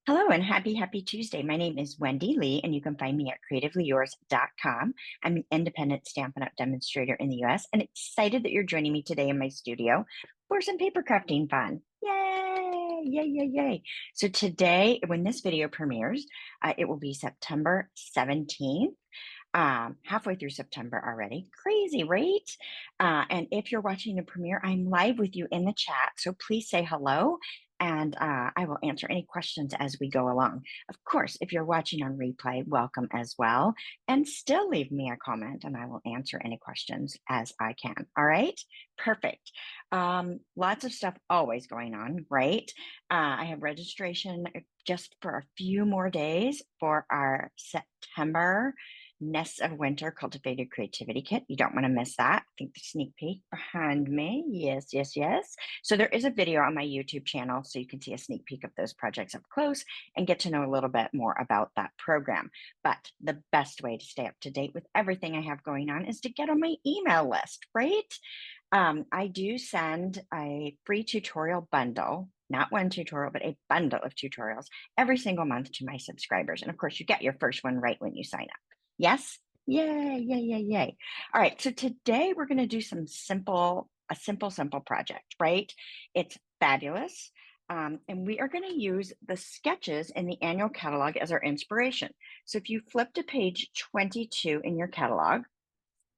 Hello and happy Tuesday. My name is Wendy Lee, and you can find me at creativeleeyours.com. I'm an independent Stampin' Up! Demonstrator in the US, and excited that you're joining me today in my studio for some paper crafting fun. Yay! Yay, yay, yay. So, today, when this video premieres, it will be September 17th. Halfway through September already. Crazy, right? And if you're watching the premiere, I'm live with you in the chat. So please say hello and I will answer any questions as we go along. Of course, if you're watching on replay, welcome as well. And still leave me a comment and I will answer any questions as I can. All right? Perfect. Lots of stuff always going on, right? I have registration just for a few more days for our September Nests of Winter Cultivated Creativity Kit. You don't want to miss that. I think the sneak peek behind me. Yes, yes, yes. So there is a video on my YouTube channel so you can see a sneak peek of those projects up close and get to know a little bit more about that program. But the best way to stay up to date with everything I have going on is to get on my email list, right? I do send a free tutorial bundle, not one tutorial, but a bundle of tutorials every single month to my subscribers. And of course, you get your first one right when you sign up. Yes? Yay, yay, yay, yay. All right, so today we're going to do a simple project, right? It's fabulous. And we are going to use the sketches in the annual catalog as our inspiration. So if you flip to page 22 in your catalog,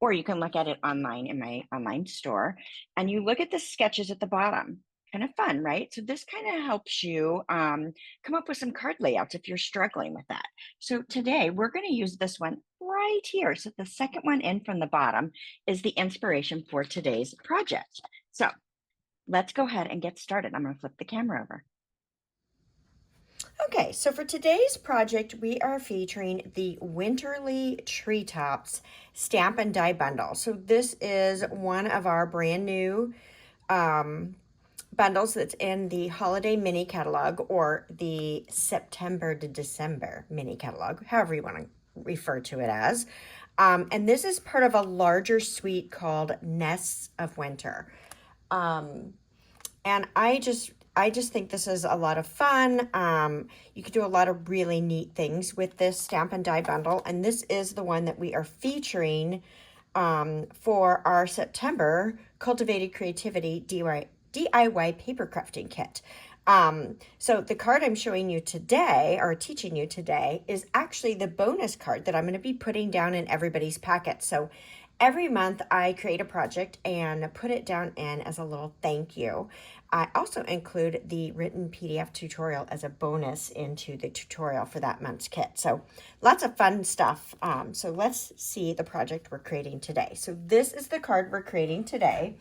or you can look at it online in my online store, and you look at the sketches at the bottom. Kind of fun, right? So this kind of helps you come up with some card layouts if you're struggling with that. So today we're going to use this one right here. So the second one in from the bottom is the inspiration for today's project. So let's go ahead and get started. I'm going to flip the camera over. Okay, so for today's project, we are featuring the Winterly Treetops Stamp and Die Bundle. So this is one of our brand new bundles that's in the Holiday Mini Catalog or the September to December Mini Catalog, however you want to refer to it as. And this is part of a larger suite called Nests of Winter. And I just think this is a lot of fun. You can do a lot of really neat things with this Stamp and Die bundle. And this is the one that we are featuring for our September Cultivated Creativity DIY paper crafting kit. So the card I'm showing you today, or teaching you today, is actually the bonus card that I'm going to be putting down in everybody's packet. So every month I create a project and put it down in as a little thank you. I also include the written PDF tutorial as a bonus into the tutorial for that month's kit. So lots of fun stuff. So let's see the project we're creating today. So this is the card we're creating today.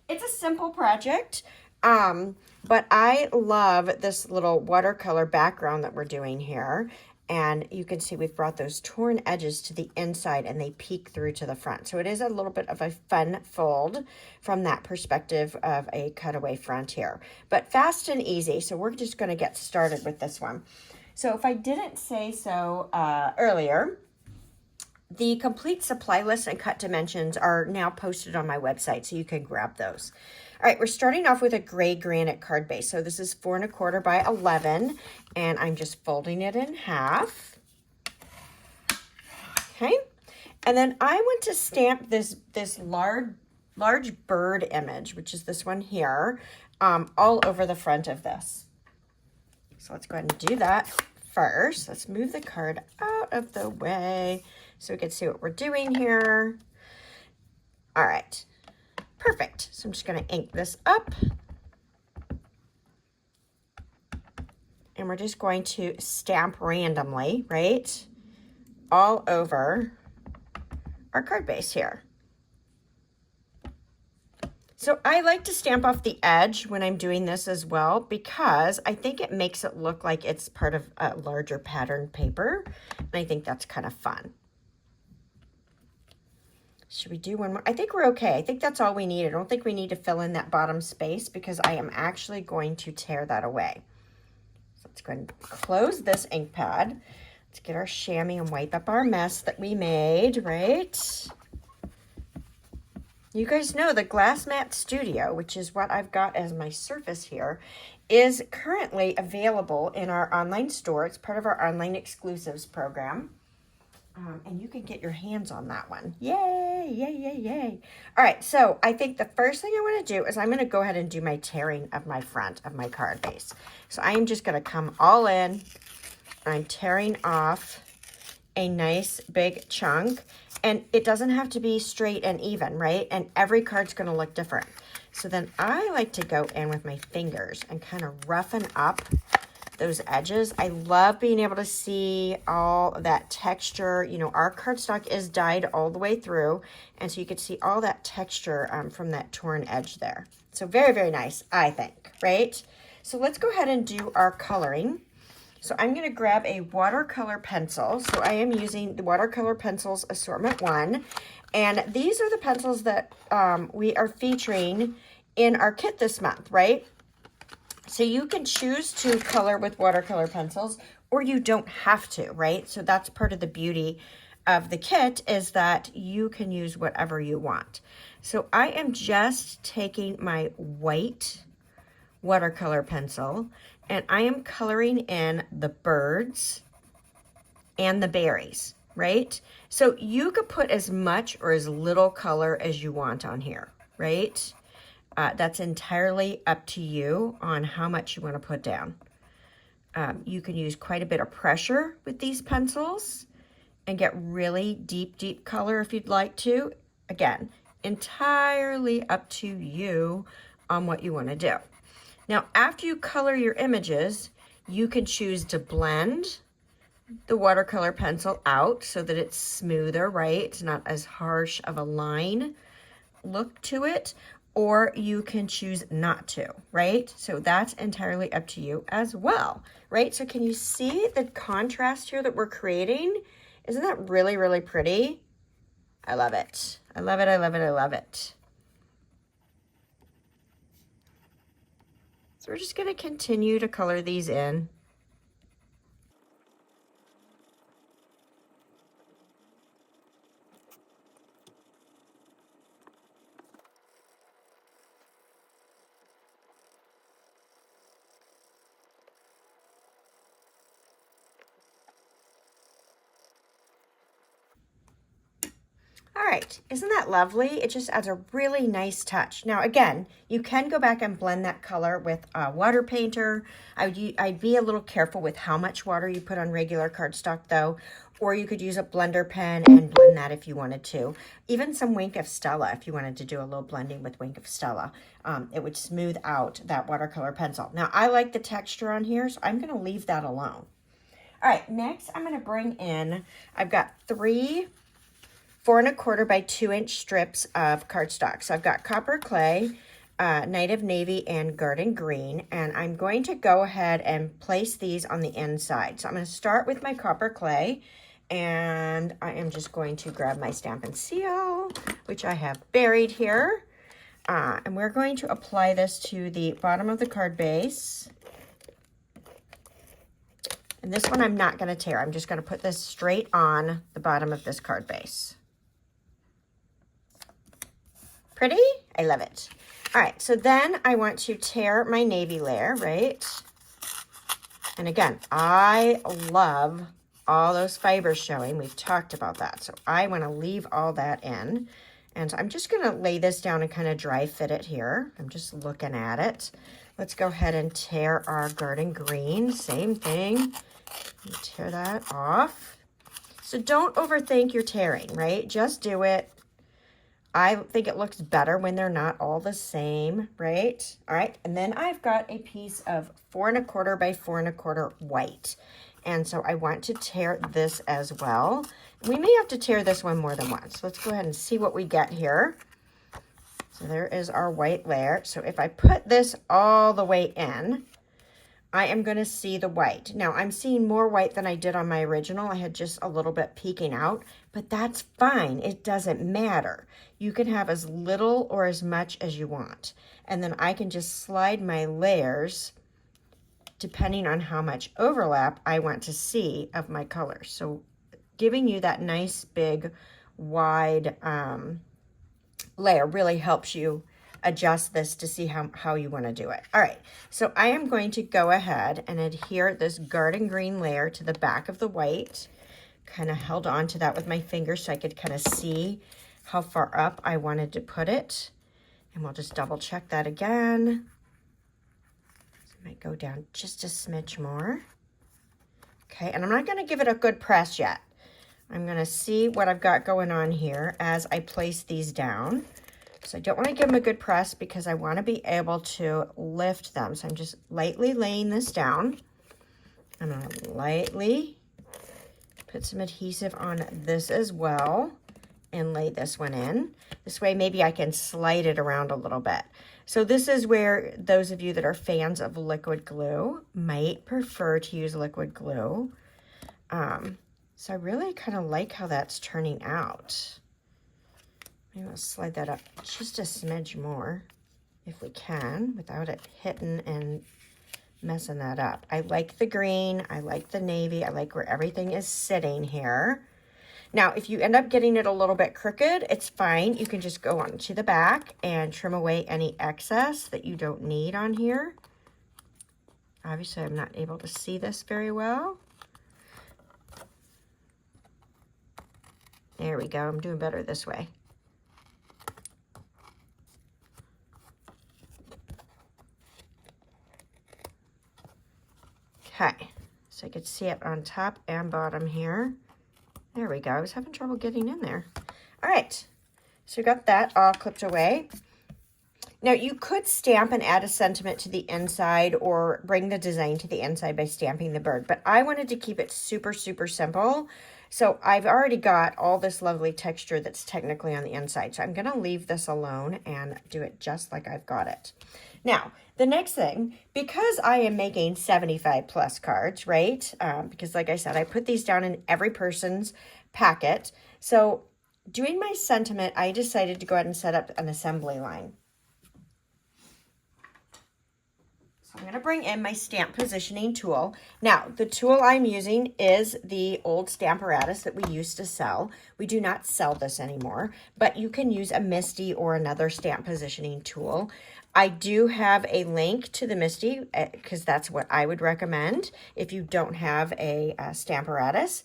It's a simple project, but I love this little watercolor background that we're doing here. And you can see we've brought those torn edges to the inside and they peek through to the front. So it is a little bit of a fun fold from that perspective of a cutaway front here, but fast and easy. So we're just going to get started with this one. So if I didn't say so earlier, the complete supply list and cut dimensions are now posted on my website, so you can grab those. All right, we're starting off with a gray granite card base. So this is 4 1/4 by 11, and I'm just folding it in half. Okay, and then I want to stamp this large bird image, which is this one here, all over the front of this. So let's go ahead and do that first. Let's move the card out of the way so we can see what we're doing here. All right, perfect. So I'm just going to ink this up. And we're just going to stamp randomly, right, all over our card base here. So I like to stamp off the edge when I'm doing this as well, because I think it makes it look like it's part of a larger pattern paper. And I think that's kind of fun. Should we do one more? I think we're okay. I think that's all we need. I don't think we need to fill in that bottom space because I am actually going to tear that away. So let's go ahead and close this ink pad. Let's get our chamois and wipe up our mess that we made, right? You guys know the Glass Mat Studio, which is what I've got as my surface here, is currently available in our online store. It's part of our online exclusives program. And you can get your hands on that one. Yay, yay, yay, yay. All right, so I think the first thing I want to do is I'm going to go ahead and do my tearing of my front of my card base. So I am just going to come all in. I'm tearing off a nice big chunk. And it doesn't have to be straight and even, right? And every card's going to look different. So then I like to go in with my fingers and kind of roughen up those edges. I love being able to see all that texture. You know, our cardstock is dyed all the way through, and so you can see all that texture from that torn edge there. So very, very nice, I think, right? So let's go ahead and do our coloring. So I'm going to grab a watercolor pencil. So I am using the Watercolor Pencils Assortment 1, and these are the pencils that we are featuring in our kit this month, right? So you can choose to color with watercolor pencils, or you don't have to, right? So that's part of the beauty of the kit, is that you can use whatever you want. So I am just taking my white watercolor pencil, and I am coloring in the birds and the berries, right? So you could put as much or as little color as you want on here, right? That's entirely up to you on how much you want to put down. You can use quite a bit of pressure with these pencils and get really deep, deep color if you'd like to. Again, entirely up to you on what you want to do. Now, after you color your images, you can choose to blend the watercolor pencil out so that it's smoother, right? It's not as harsh of a line look to it. Or you can choose not to, right? So that's entirely up to you as well, right? So can you see the contrast here that we're creating? Isn't that really, really pretty? I love it. I love it, I love it, I love it. So we're just gonna continue to color these in. All right, isn't that lovely? It just adds a really nice touch. Now, again, you can go back and blend that color with a water painter. I'd be a little careful with how much water you put on regular cardstock, though, or you could use a blender pen and blend that if you wanted to. Even some Wink of Stella, if you wanted to do a little blending with Wink of Stella, it would smooth out that watercolor pencil. Now, I like the texture on here, so I'm going to leave that alone. All right, next I'm going to bring in, I've got 3 4 1/4 by 2-inch strips of cardstock. So I've got Copper Clay, Night of Navy, and Garden Green. And I'm going to go ahead and place these on the inside. So I'm going to start with my Copper Clay. And I am just going to grab my Stampin' Seal, which I have buried here. And we're going to apply this to the bottom of the card base. And this one I'm not going to tear. I'm just going to put this straight on the bottom of this card base. Pretty? I love it. All right, so then I want to tear my navy layer, right? And again, I love all those fibers showing. We've talked about that. So I want to leave all that in. And so I'm just going to lay this down and kind of dry fit it here. I'm just looking at it. Let's go ahead and tear our Garden Green. Same thing. Tear that off. So don't overthink your tearing, right? Just do it. I think it looks better when they're not all the same, right? All right, and then I've got a piece of 4 1/4 by 4 1/4 white. And so I want to tear this as well. We may have to tear this one more than once. Let's go ahead and see what we get here. So there is our white layer. So if I put this all the way in, I am going to see the white. Now, I'm seeing more white than I did on my original. I had just a little bit peeking out, but that's fine. It doesn't matter. You can have as little or as much as you want. And then I can just slide my layers depending on how much overlap I want to see of my colors. So giving you that nice, big, wide layer really helps you adjust this to see how you want to do it. All right, so I am going to go ahead and adhere this garden green layer to the back of the white. Kind of held on to that with my finger so I could kind of see how far up I wanted to put it. And we'll just double check that again. So I might go down just a smidge more. Okay, and I'm not going to give it a good press yet. I'm going to see what I've got going on here as I place these down. So I don't want to give them a good press because I want to be able to lift them. So I'm just lightly laying this down. I'm going to lightly put some adhesive on this as well and lay this one in. This way maybe I can slide it around a little bit. So this is where those of you that are fans of liquid glue might prefer to use liquid glue. So I really kind of like how that's turning out. Maybe we'll slide that up just a smidge more if we can without it hitting and messing that up. I like the green. I like the navy. I like where everything is sitting here. Now, if you end up getting it a little bit crooked, it's fine. You can just go on to the back and trim away any excess that you don't need on here. Obviously, I'm not able to see this very well. There we go. I'm doing better this way. Okay, so I could see it on top and bottom here. There we go. I was having trouble getting in there. All right, so we got that all clipped away. Now you could stamp and add a sentiment to the inside or bring the design to the inside by stamping the bird, but I wanted to keep it super, super simple. So I've already got all this lovely texture that's technically on the inside. So I'm gonna leave this alone and do it just like I've got it. Now, the next thing, because I am making 75 plus cards, right? Because like I said, I put these down in every person's packet. So doing my sentiment, I decided to go ahead and set up an assembly line. So I'm going to bring in my stamp positioning tool. Now, the tool I'm using is the old Stamparatus that we used to sell. We do not sell this anymore, but you can use a Misty or another stamp positioning tool. I do have a link to the Misty because that's what I would recommend if you don't have a Stamparatus,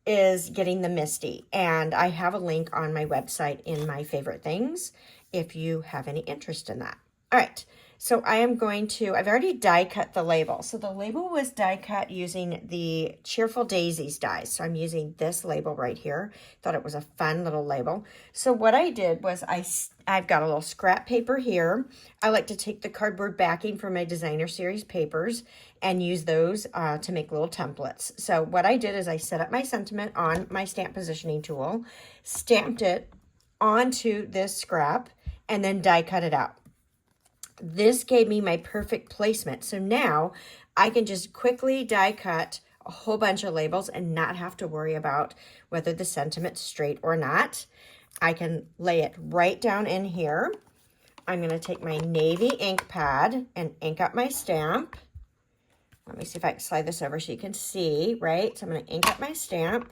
is getting the Misty. And I have a link on my website in my favorite things if you have any interest in that. All right, so I am going to, I've already die cut the label. So the label was die cut using the Cheerful Daisies dies. So I'm using this label right here. Thought it was a fun little label. So what I did was I've got a little scrap paper here. I like to take the cardboard backing from my designer series papers and use those to make little templates. So what I did is I set up my sentiment on my stamp positioning tool, stamped it onto this scrap, and then die cut it out. This gave me my perfect placement. So now I can just quickly die cut a whole bunch of labels and not have to worry about whether the sentiment's straight or not. I can lay it right down in here. I'm going to take my navy ink pad and ink up my stamp. Let me see if I can slide this over so you can see, right? So I'm going to ink up my stamp.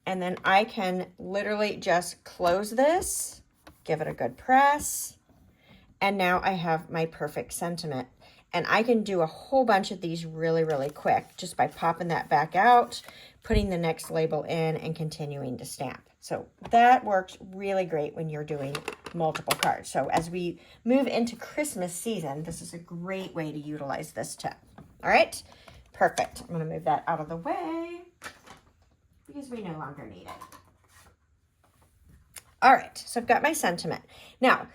And then I can literally just close this, give it a good press. And now I have my perfect sentiment. And I can do a whole bunch of these really, really quick just by popping that back out, putting the next label in, and continuing to stamp. So that works really great when you're doing multiple cards. So as we move into Christmas season, this is a great way to utilize this tip. All right, perfect. I'm going to move that out of the way because we no longer need it. All right, so I've got my sentiment. Now,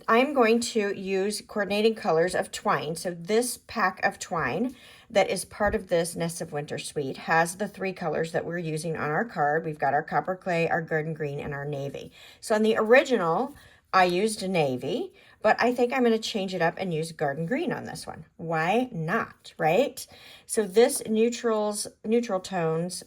I'm going to use coordinating colors of twine. So this pack of twine that is part of this Nests of Winter suite has the 3 colors that we're using on our card. We've got our copper clay, our garden green, and our navy. So on the original, I used navy, but I think I'm going to change it up and use garden green on this one. Why not, right? So this neutral tones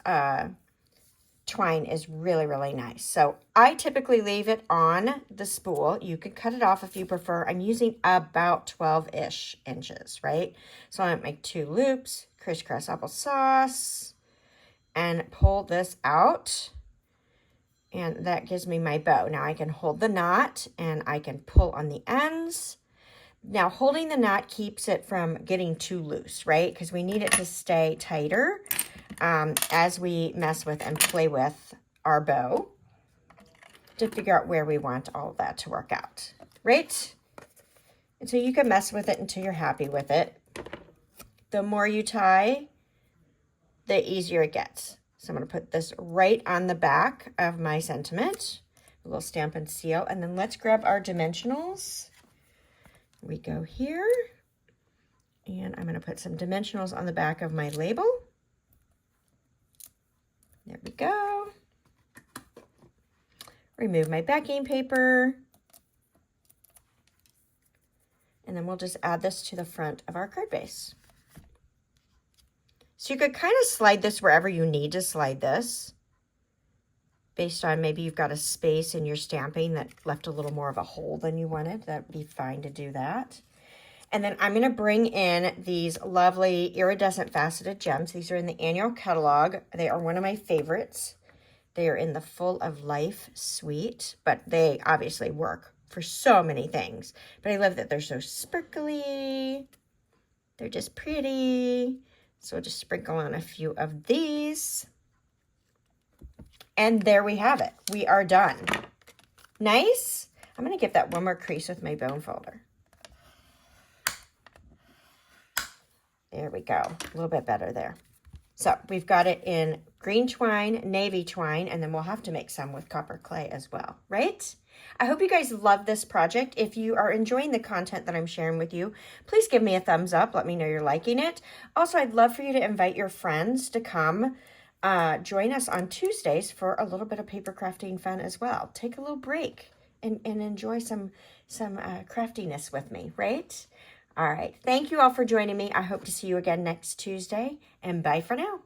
twine is really, really nice. So I typically leave it on the spool. You can cut it off if you prefer. I'm using about 12-ish inches, right? So I'm going to make 2 loops, crisscross applesauce, and pull this out. And that gives me my bow. Now I can hold the knot and I can pull on the ends. Now holding the knot keeps it from getting too loose, right? Because we need it to stay tighter as we mess with and play with our bow to figure out where we want all of that to work out, right? And so you can mess with it until you're happy with it. The more you tie, the easier it gets. So I'm going to put this right on the back of my sentiment, a little Stampin' seal, and then let's grab our dimensionals. We go here, and I'm going to put some dimensionals on the back of my label. There we go. Remove my backing paper, and then we'll just add this to the front of our card base. So you could kind of slide this wherever you need to slide this, based on maybe you've got a space in your stamping that left a little more of a hole than you wanted. That'd be fine to do that. And then I'm going to bring in these lovely iridescent faceted gems. These are in the annual catalog. They are one of my favorites. They are in the Full of Life suite, but they obviously work for so many things. But I love that they're so sparkly. They're just pretty. So we'll just sprinkle on a few of these. And there we have it. We are done. Nice. I'm going to give that one more crease with my bone folder. There we go. A little bit better there. So we've got it in green twine, navy twine, and then we'll have to make some with copper clay as well, right? I hope you guys love this project. If you are enjoying the content that I'm sharing with you, please give me a thumbs up. Let me know you're liking it. Also, I'd love for you to invite your friends to come join us on Tuesdays for a little bit of paper crafting fun as well. Take a little break and enjoy some craftiness with me, right? All right. Thank you all for joining me. I hope to see you again next Tuesday, and bye for now.